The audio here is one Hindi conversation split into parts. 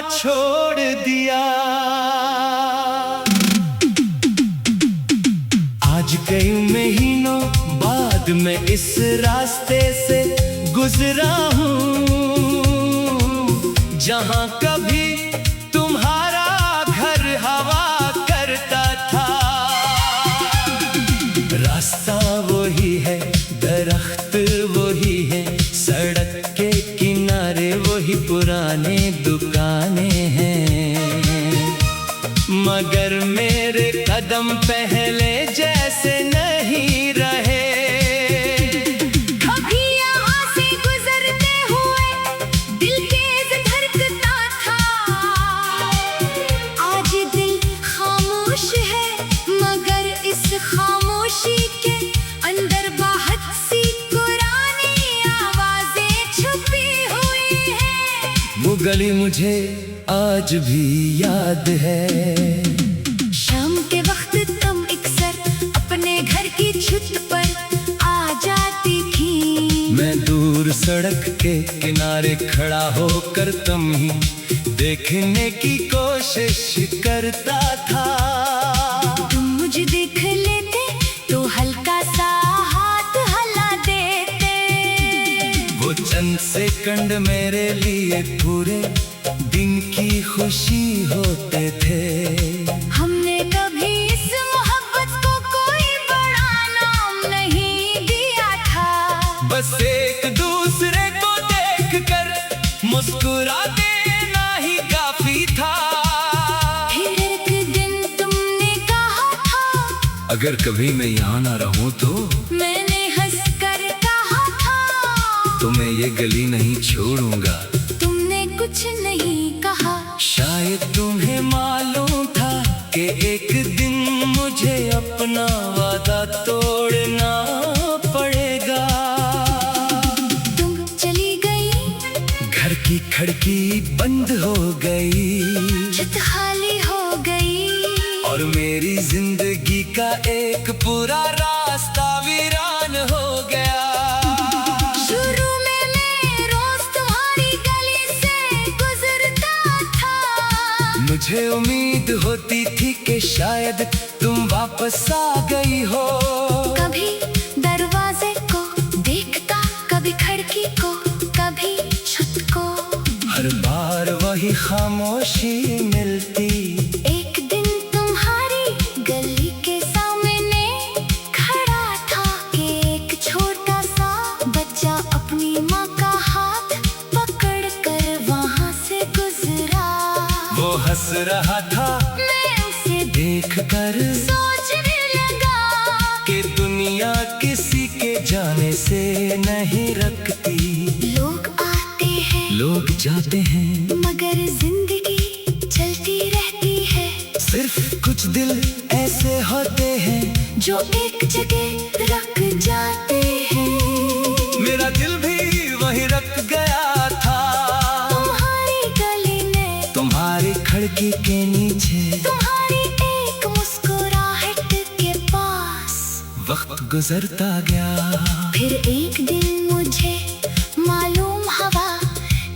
छोड़ दिया। आज कई महीनों बाद मैं इस रास्ते से गुजरा हूँ, जहाँ कभी तुम्हारा घर हवा करता था। रास्ता वही है, दरख्त वही है, सड़क के किनारे वही पुराने दुकानें हैं, मगर मेरे कदम पहले जैसे नहीं रहे। कभी यहाँ से गुजरते हुए दिल तेज धड़कता था, आज दिल खामोश है, मगर इस खामोशी के अंदर बहुत सी पुरानी आवाजें छुपी हुई हैं। वो गली मुझे आज भी याद है। शाम के वक्त तुम अक्सर अपने घर की छत पर आ जाती थी। मैं दूर सड़क के किनारे खड़ा होकर तुम ही देखने की कोशिश करता था। तुम मुझे देख लेते तो हल्का सा हाथ हिला देते। वो चंद सेकंड मेरे लिए पूरे दिन की खुशी होते थे। हमने कभी इस मोहब्बत को कोई बड़ा नाम नहीं दिया था, बस एक दूसरे को देखकर मुस्कुरा देना ही काफी था। फिर एक दिन तुमने कहा था, अगर कभी मैं यहाँ ना रहूं तो मैंने हंसकर कहा था, तो मैं ये गली नहीं छोड़ूंगा। तुमने कुछ नहीं कहा। शायद तुम्हें मालूम था कि एक दिन मुझे अपना वादा तोड़ना पड़ेगा। तुम चली गई, घर की खिड़की बंद हो गई, छत खाली हो गई, और मेरी जिंदगी का एक पूरा रास्ता वीरान हो गया। शुरू में मैं रोज तुम्हारी गली से गुजरता था। मुझे उम्मीद होती थी कि शायद तुम वापस आ गई हो। कभी दरवाजे को देखता, कभी खिड़की को, कभी छत को। हर बार वही खामोशी मिलती। एक दिन तुम्हारी गली के सामने खड़ा था कि एक छोटा सा बच्चा अपनी माँ का हाथ पकड़ कर वहाँ से गुजरा। वो हंस रहा था, मैं उसे देख कर सोचने लगा कि दुनिया किसी के जाने से नहीं रखती। लोग आते हैं, लोग जाते हैं, मगर जिंदगी चलती रहती है। सिर्फ कुछ दिल ऐसे होते हैं जो एक जगह रख जाते हैं। मेरा दिल भी वही रख गया था, तुम्हारी गली में, तुम्हारी खिड़की के नीचे। तुम्हारी एक मुस्कुराहट के पास। वक्त गुजरता गया, फिर एक दिन मुझे मालूम हुआ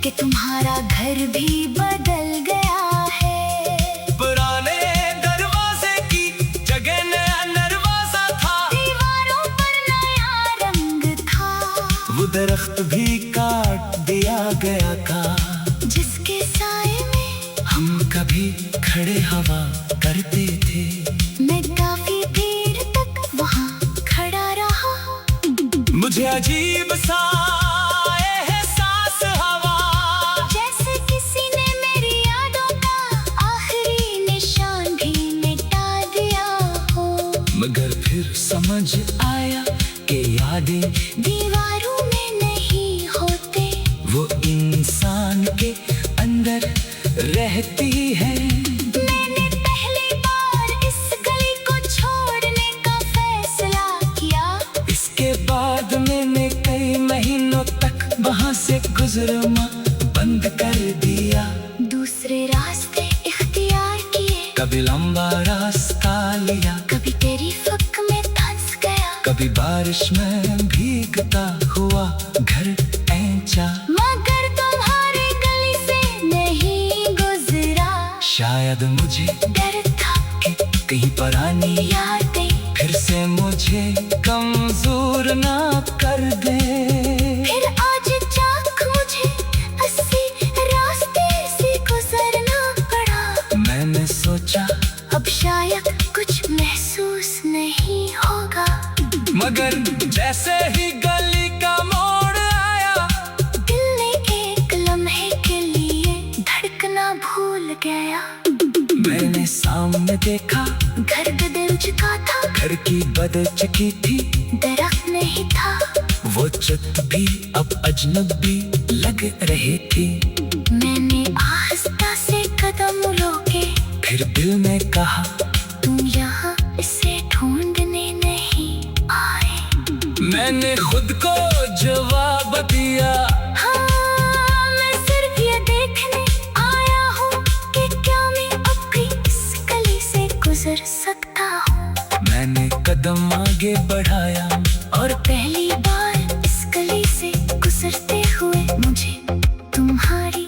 कि तुम्हारा घर भी बदल गया है। पुराने दरवाजे की जगह नया दरवाजा था, दीवारों पर नया रंग था, वो दरख्त भी काट दिया गया था, जिसके साए में हम कभी खड़े हवा करते थे। मैं काफी देर तक वहाँ खड़ा रहा। मुझे अजीब सा एहसास हवा, जैसे किसी ने मेरी यादों का आखिरी निशान भी मिटा दिया हो। मगर फिर समझ आया कि यादें दीवारों में नहीं होते, वो इंसान के अंदर रहती है। मैंने पहली बार इस गली को छोड़ने का फैसला किया। इसके बाद मैंने कई महीनों तक वहाँ से गुजरना बंद कर दिया। दूसरे रास्ते इख्तियार किए, कभी लंबा रास्ता लिया, कभी तेरी फक में धंस गया, कभी बारिश में भीगता हुआ घर पहुंचा। मगर तुम्हारी गली से नहीं गुजरा। शायद मुझे डर था कि कहीं पुरानी यादें फिर से मुझे कमजोर ना कर दे। फिर आज जाग मुझे अस्सी रास्ते से गुजरना पड़ा। मैंने सोचा अब शायद कुछ महसूस नहीं होगा, मगर जैसे ही गली का मोड़ आया दिल ने एक लम्हे के लिए धड़कना भूल गया। मैंने सामने देखा घर बदल चुका था, घर की बदल चुकी थी, दरख्त नहीं था, वो छत भी अब अजनबी लग रही थी। मैंने आहिस्ता से कदम रोके, फिर दिल ने कहा तुम यहाँ इसे ढूंढने नहीं आए। मैंने खुद को जवाब दिया हाँ, मैं सिर्फ ये देखने आया हूँ कि क्या मैं अब भी इस गली से गुजर सकता हूँ। मैंने कदम आगे बढ़ाया और पहली बार इस गली से गुजरते हुए मुझे तुम्हारी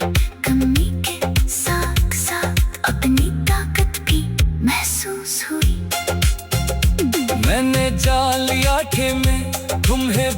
कमी के साथ साथ अपनी ताकत भी महसूस हुई। मैंने जान लिया कि मैं तुम्हें